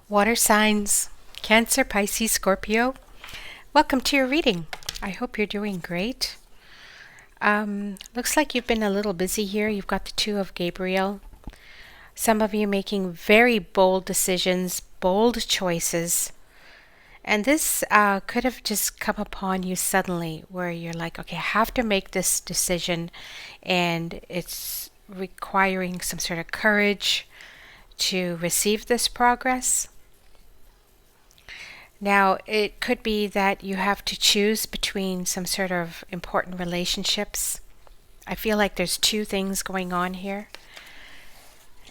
Water signs, Cancer, Pisces, Scorpio. Welcome to your reading. I hope you're doing great. Looks like you've been a little busy here. You've got the Two of Gabriel. Some of you making very bold decisions, bold choices. And this could have just come upon you suddenly where you're like, okay, I have to make this decision, and it's requiring some sort of courage to receive this progress. Now, it could be that you have to choose between some sort of important relationships. I feel like there's two things going on here.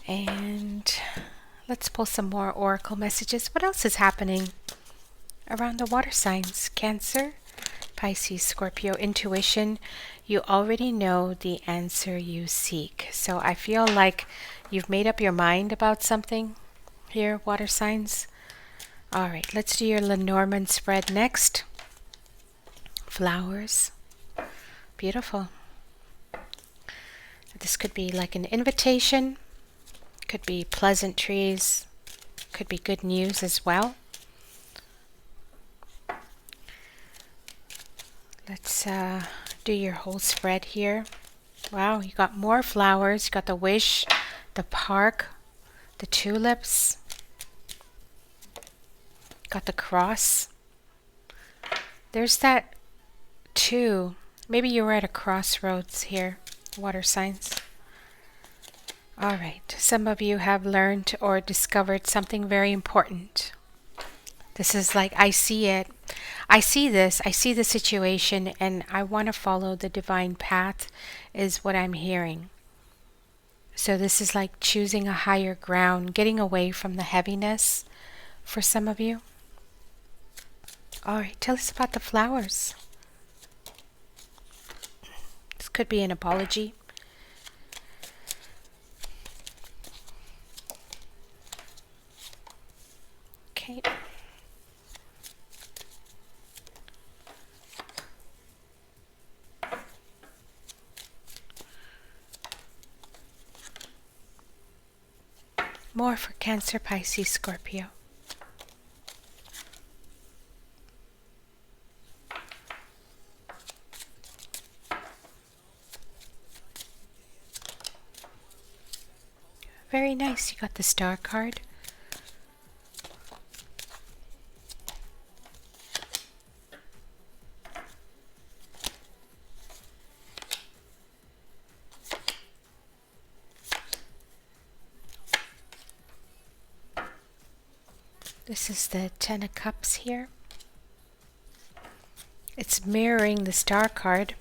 And let's pull some more oracle messages. What else is happening around the water signs? Cancer, Pisces, Scorpio. Intuition. You already know the answer you seek. So I feel like you've made up your mind about something here, water signs. All right, let's do your Lenormand spread next. Flowers. Beautiful. This could be like an invitation. Could be pleasantries. Could be good news as well. Let's do your whole spread here. Wow, you got more flowers. You got the wish, the park, the tulips. Got the cross. There's that too. Maybe you were at a crossroads here, water signs. All right. Some of you have learned or discovered something very important. This is like, I see it. I see this. I see the situation, and I want to follow the divine path is what I'm hearing. So this is like choosing a higher ground, getting away from the heaviness for some of you. All right, tell us about the flowers. This could be an apology. Okay. More for Cancer, Pisces, Scorpio. Very nice. You got the Star card. This is the Ten of Cups here. It's mirroring the Star card.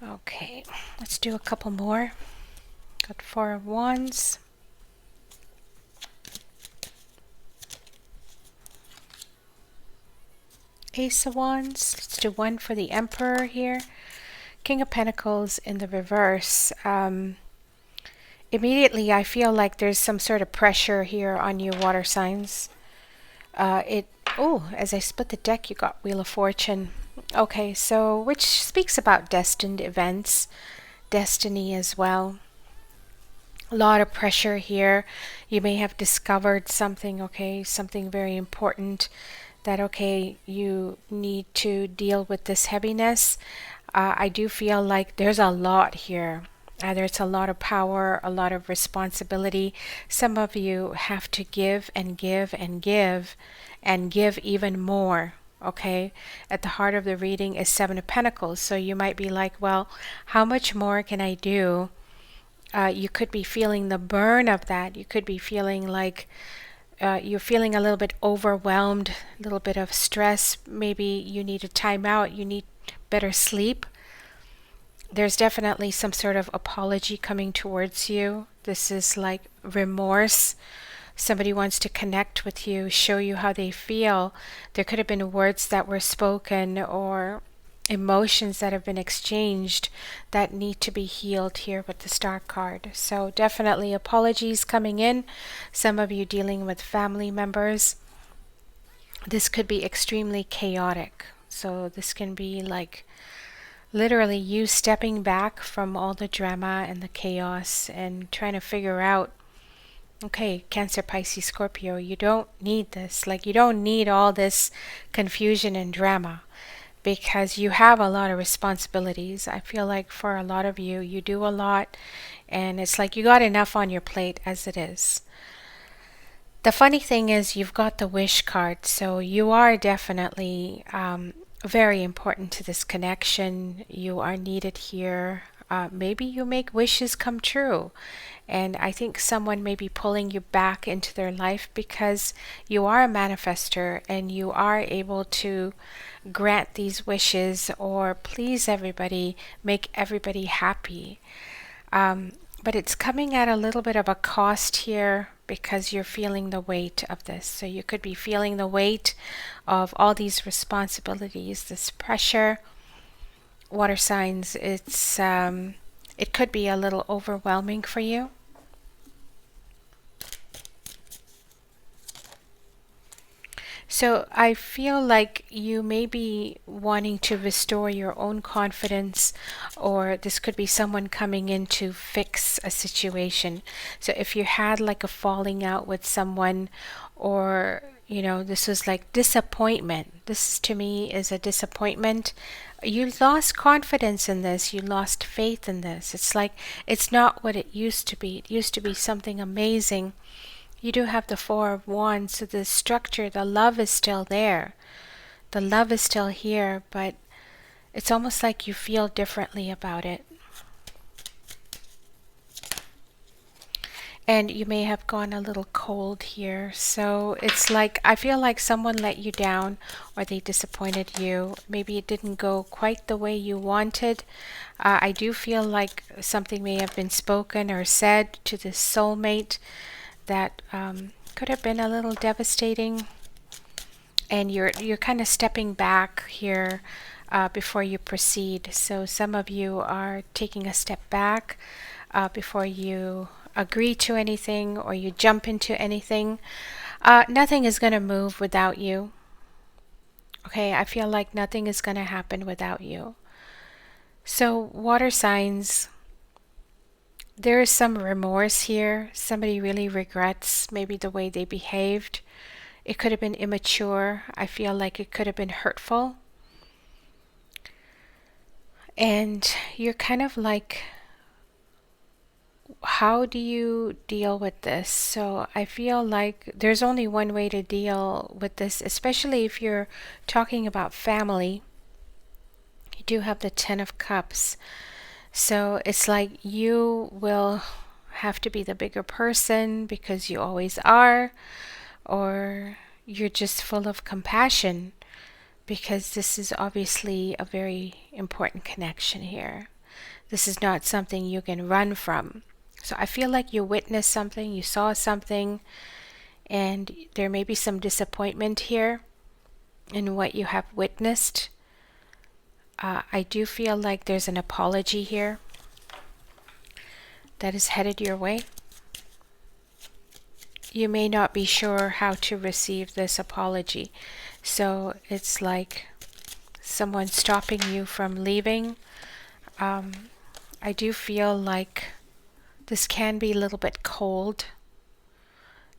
Okay, let's do a couple more. Got Four of Wands. Ace of Wands. Let's do one for the Emperor here. King of Pentacles in the reverse. Immediately I feel like there's some sort of pressure here on you, water signs. As I split the deck, you got Wheel of Fortune. Okay, so which speaks about destined events, destiny as well. A lot of pressure here. You may have discovered something, okay, something very important that, okay, you need to deal with this heaviness. I do feel like there's a lot here. Either it's a lot of power, a lot of responsibility. Some of you have to give and give and give and give even more. Okay, at the heart of the reading is Seven of Pentacles. So you might be like, well, how much more can I do? You could be feeling the burn of that. You could be feeling like you're feeling a little bit overwhelmed, a little bit of stress. Maybe you need a timeout. You need better sleep. There's definitely some sort of apology coming towards you. This is like remorse. Somebody wants to connect with you, show you how they feel. There could have been words that were spoken or emotions that have been exchanged that need to be healed here with the Star card. So definitely apologies coming in. Some of you dealing with family members. This could be extremely chaotic. So this can be like literally you stepping back from all the drama and the chaos and trying to figure out, okay, Cancer, Pisces, Scorpio, you don't need this. Like, you don't need all this confusion and drama because you have a lot of responsibilities. I feel like for a lot of you, you do a lot, and it's like you got enough on your plate as it is. The funny thing is, you've got the wish card, so you are definitely very important to this connection. You are needed here. Maybe you make wishes come true. And I think someone may be pulling you back into their life because you are a manifester and you are able to grant these wishes or please everybody, make everybody happy. But it's coming at a little bit of a cost here because you're feeling the weight of this. So you could be feeling the weight of all these responsibilities, this pressure. Water signs, it could be a little overwhelming for you. So I feel like you may be wanting to restore your own confidence, or this could be someone coming in to fix a situation. So if you had like a falling out with someone, or this was like disappointment. This to me is a disappointment. You lost confidence in this. You lost faith in this. It's like it's not what it used to be. It used to be something amazing. You do have the Four of Wands, so the structure, the love is still there. The love is still here, but it's almost like you feel differently about it. And you may have gone a little cold here. So it's like, I feel like someone let you down or they disappointed you. Maybe it didn't go quite the way you wanted. I do feel like something may have been spoken or said to this soulmate that could have been a little devastating, and you're kind of stepping back here before you proceed. So some of you are taking a step back before you agree to anything or you jump into anything. Nothing is going to move without you. Okay, I feel like nothing is going to happen without you. So water signs, there is some remorse here. Somebody really regrets maybe the way they behaved. It could have been immature. I feel like it could have been hurtful. And you're kind of like, how do you deal with this? So I feel like there's only one way to deal with this, especially if you're talking about family. You do have the Ten of Cups. So it's like you will have to be the bigger person because you always are, or you're just full of compassion because this is obviously a very important connection here. This is not something you can run from. So I feel like you witnessed something, you saw something, and there may be some disappointment here in what you have witnessed. I do feel like there's an apology here that is headed your way. You may not be sure how to receive this apology. So it's like someone stopping you from leaving. I do feel like this can be a little bit cold.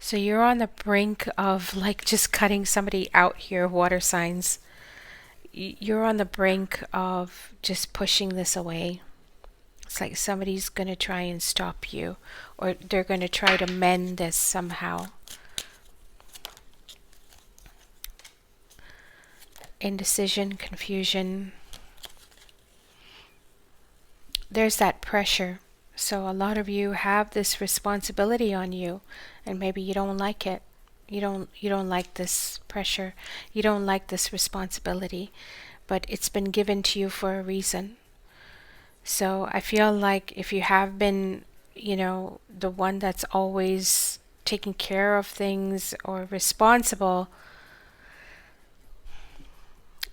So you're on the brink of like just cutting somebody out here, water signs. You're on the brink of just pushing this away. It's like somebody's going to try and stop you, or they're going to try to mend this somehow. Indecision, confusion. There's that pressure. So a lot of you have this responsibility on you, and maybe you don't like it. You don't like this pressure. You don't like this responsibility, but it's been given to you for a reason. So I feel like if you have been, the one that's always taking care of things or responsible,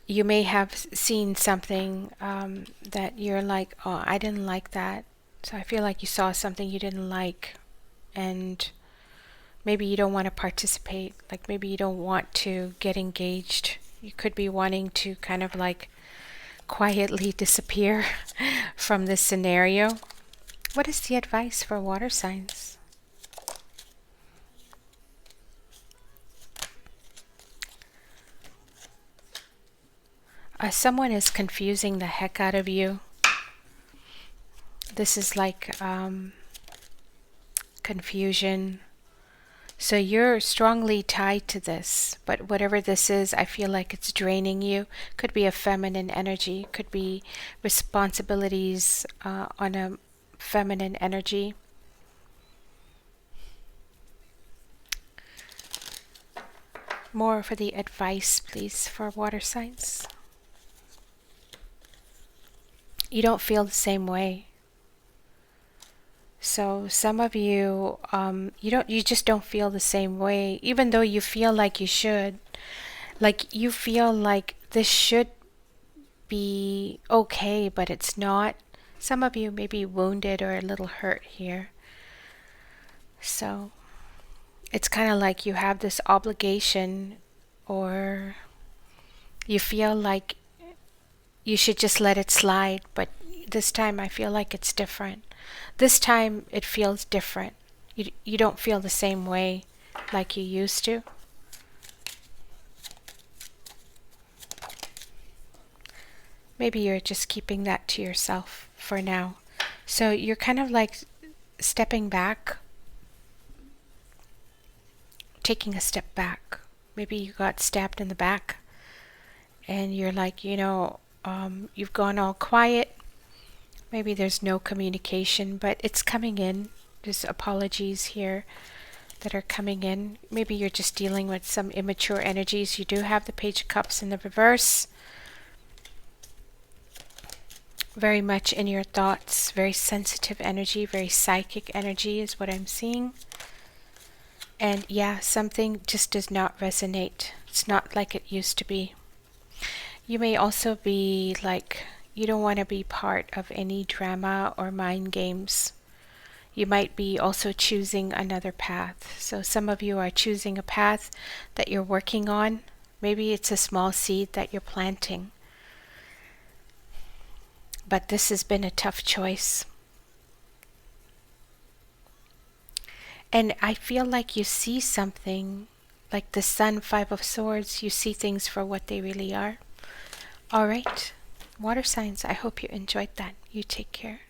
you may have seen something that you're like, oh, I didn't like that. So I feel like you saw something you didn't like, and maybe you don't want to participate. Like maybe you don't want to get engaged. You could be wanting to kind of like quietly disappear from this scenario. What is the advice for water signs? Someone is confusing the heck out of you. This is like confusion. So you're strongly tied to this, but whatever this is, I feel like it's draining you. Could be a feminine energy, could be responsibilities on a feminine energy. More for the advice, please, for water signs. You don't feel the same way. So some of you, you just don't feel the same way, even though you feel like you should. Like you feel like this should be okay, but it's not. Some of you may be wounded or a little hurt here. So it's kind of like you have this obligation, or you feel like you should just let it slide, but this time I feel like it's different. This time it feels different. You don't feel the same way like you used to. Maybe you're just keeping that to yourself for now. So you're kind of like stepping back, taking a step back. Maybe you got stabbed in the back and you're like, you've gone all quiet. Maybe there's no communication, but it's coming in. There's apologies here that are coming in. Maybe you're just dealing with some immature energies. You do have the Page of Cups in the reverse. Very much in your thoughts. Very sensitive energy, very psychic energy is what I'm seeing. And yeah, something just does not resonate. It's not like it used to be. You may also be like, you don't want to be part of any drama or mind games. You might be also choosing another path. So some of you are choosing a path that you're working on. Maybe it's a small seed that you're planting. But this has been a tough choice. And I feel like you see something, like the Sun, Five of Swords. You see things for what they really are. All right. Water signs, I hope you enjoyed that. You take care.